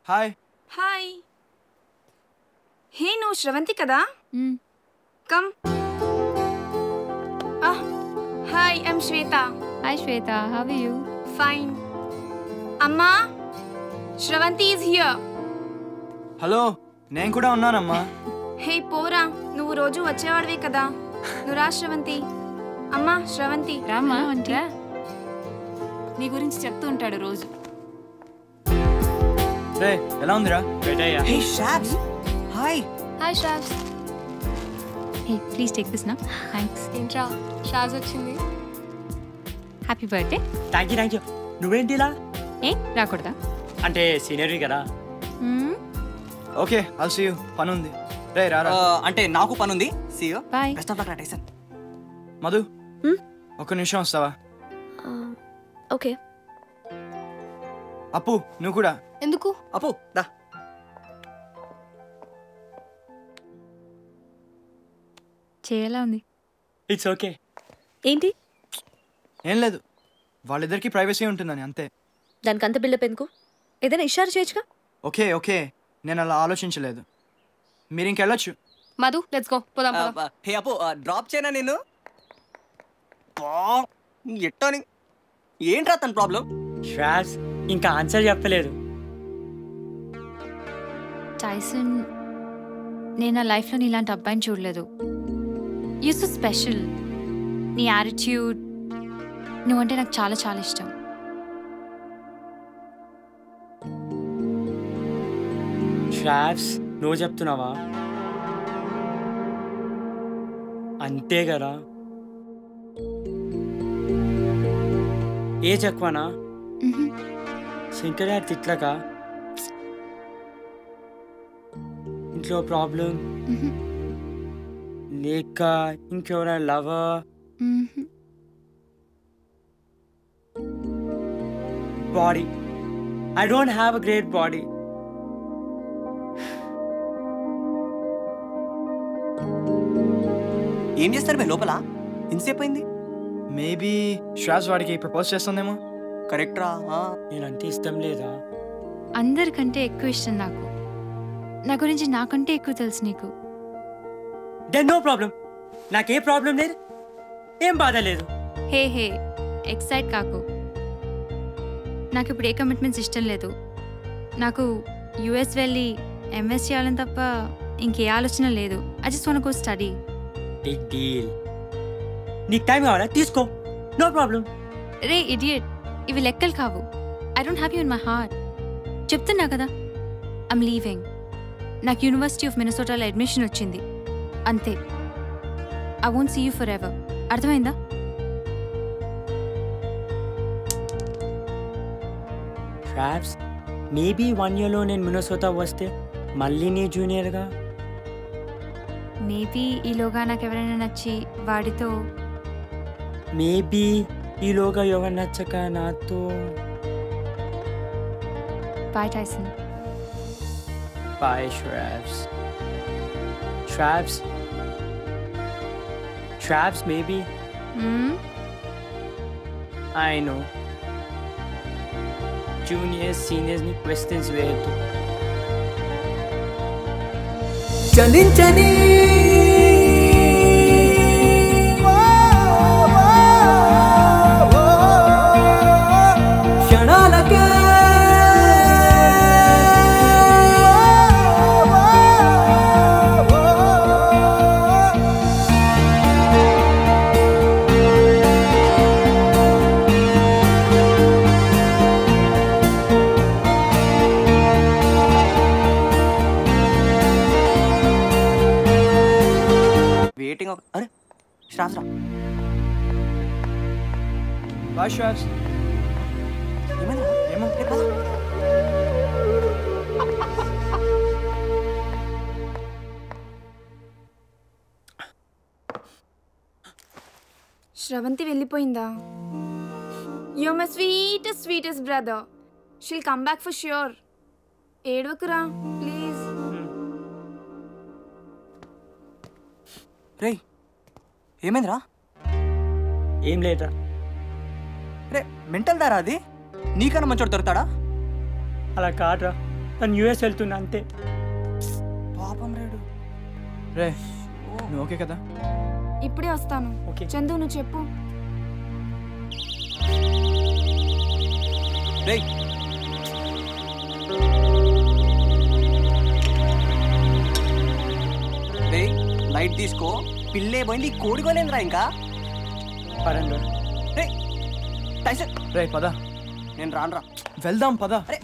Hi. Hi. హే నువ్వు శ్రవంతి కదా? Come. Hi, I'm Shweta. Hi Shweta, how are you? Fine. అమ్మా, Sravanthi is here. Hello, నేను కూడా ఉన్నానమ్మా. హే పోరా, నువ్వు రోజు వచ్చేవాడివి కదా. నువ్వు రా శ్రవంతి. అమ్మా శ్రవంతి రామ్మా. నీ గురించి చెప్తూ ఉంటాడు రోజు. రే, ఎలా ఉందిరా? హే షాబ్స్, హాయ్. హాయ్ షాబ్స్. హే ప్లీజ్ టేక్ దిస్ నా. థ్యాంక్స్. ఏంట్రా షాజ్ వచ్చింది. Happy birthday. Thank you. నువ్వేంటి ఇలా? ఏ రాకూడదా? అంటే సీనియర్వి కదా. Okay, I'll see you. పనుంది. రే రారా. అంటే నాకు పనుంది. See you. Bye. Best of luck Tyson. Madhu, ఒక నిమిషం వస్తావా? ఓకే. అప్పు, నువ్వు కూడా. ఎందుకు? అప్పు దా. చేయాలా ఉంది. It's okay. ఏంటి? ఏం లేదు, వాళ్ళిద్దరికి ప్రైవసీ ఉంటుందని అంతే. దానికి అంత బిల్డప్ ఎందుకు? ఏదైనా ఇషారా చేయొచ్చుగా. ఓకే ఓకే, నేను అలా ఆలోచించలేదు. మీరు ఇంకెళ్ళొచ్చు. Madhu, let's go. పోదాం. హే అప్పు, డ్రాప్ చేయనా నేను? ఎట్టని ఏంట్రా తన ప్రాబ్లం? శ్వాస్ ఇంకా ఆన్సర్ చెప్పలేదు. టైసన్, నేను నా లైఫ్లో నీ ఇలాంటి అబ్బాయిని చూడలేదు. You so special. నీ యాటిట్యూడ్, నువ్వంటే నాకు చాలా చాలా ఇష్టం. శ్వాస్, నువ్వు చెప్తున్నావా? అంతే కదా. ఏ చెక్వానా శంకర్ గారి తిట్లక ఇంట్లో ప్రాబ్లం లేక ఇంకెవరైనా lover body. I don't have a great body. ఏం చేస్తారు మీ లోపల? ఇంతసేపు అయింది. మేబీ శ్వాస్ వాడికి ప్రపోజ్ చేస్తుందేమో. కరెక్ట్రా. నేనంటే ఇష్టం లేదా? అందరికంటే ఎక్కువ ఇష్టం నాకు. నా గురించి నాకంటే ఎక్కువ తెలుసు నీకు. Then no problem. నాకే ప్రాబ్లం లేదు, ఏం బాధ లేదు. హే హే, ఎక్సైట్ కాకు. నాకు ఇప్పుడు ఏ కమిట్మెంట్స్ ఇష్టం లేదు. నాకు యుఎస్ వెళ్ళి ఎంఎస్ చేయాలని తప్ప ఇంకే ఆలోచన లేదు. I just want go study. Big deal. నీకు టైం కావాలా? తీసుకో, నో ప్రాబ్లం. రే ఇడియట్, ఇవి లెక్కలు కావు. I don't have you in my heart. చెప్తున్నా కదా, ఐమ్ లీవింగ్. నాకు యూనివర్సిటీ ఆఫ్ మినసోటాలో అడ్మిషన్ వచ్చింది, అంతే. I won't see you forever. అర్థమైందా? ట్రాప్స్, మేబీ 1 yearలో నేను మినసోతా వస్తే మళ్ళీ నీ జూనియర్గా. మేబీ ఈలోగా నాకు ఎవరైనా నచ్చి వాడితో. మేబీ ఈలోగా ఎవరు నచ్చక నాతో. Bye Tyson. Bye traps. Traps, traps maybe. I know juniors సీనియర్స్ని క్వశ్చన్స్ వేయద్దు. చలించని క్షణాలకే వెయిటింగ్. అరే శ్రాస్ రా. బాయ్ శ్వాస్. ఏమైందిరా? ఏమో. రే, పద. శ్రవంతి వెళ్ళిపోయిందా? You my sweetest sweetest brother. She'll come back for sure. ఏడవకురా ప్లీజ్. రేయ్, ఏమైందిరా? ఏం లేదురా. రే, మెంటల్ దారా అది? నీకన్నా మంచోడు దొరుకుతాడా? అలా కాదురా, తను యూఎస్ వెళ్తున్నా అంతే. పాపం రేడు. రే నువ్వు ఓకే కదా? ఇప్పుడే వస్తాను. ఓకే. చందు నువ్వు చెప్పు. రేయ్ లైట్ తీసుకో. పిల్లే పోయింది, కోడుకోలేదురా ఇంకా. పరండి. టైసన్ రే పద, నేను రానురా. వెళ్దాం పద. అరే